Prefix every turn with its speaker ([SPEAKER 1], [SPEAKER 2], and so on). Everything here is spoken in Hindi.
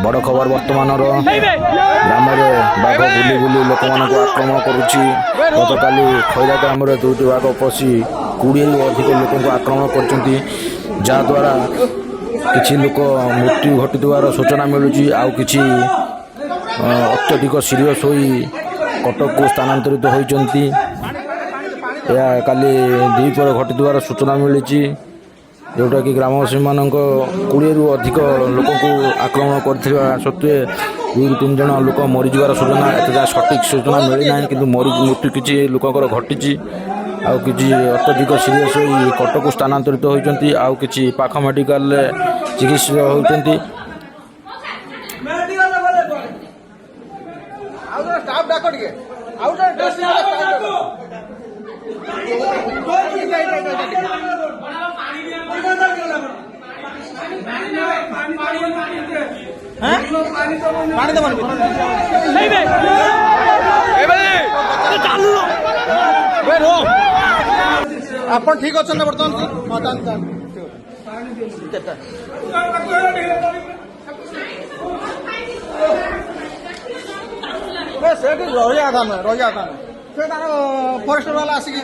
[SPEAKER 1] बड़ खबर बर्तमान ग्राम में बाघ बुली बुली लोक मान आक्रमण करुच्ची। गत काली खैरा ग्राम में 2टी बाघ पशि 20 अधिक लोक आक्रमण कर जहाद्वारा किसी लोक मृत्यु घटार सूचना मिलूँ। आउ कि अत्यधिक सीरीयस हो कटक को स्थानांतरित होती काली द्विपर घटार सूचना मिली जोटा कि ग्रामवासी मान 20 अधिक लोक को आक्रमण कर सत्वे 2-3 जन लोक मरीजार सूचना एत सठिक सूचना मिलना कि मृत्यु किसी लोकर घटी आउ कि अत्यधिक सीरीयस हो कटक स्थानांतरित होती आउ कि पाख मेडिकल चिकित्सित होती।
[SPEAKER 2] आपण ठीक अच्छे बर्तमान रही फरेस्ट वाला आसिक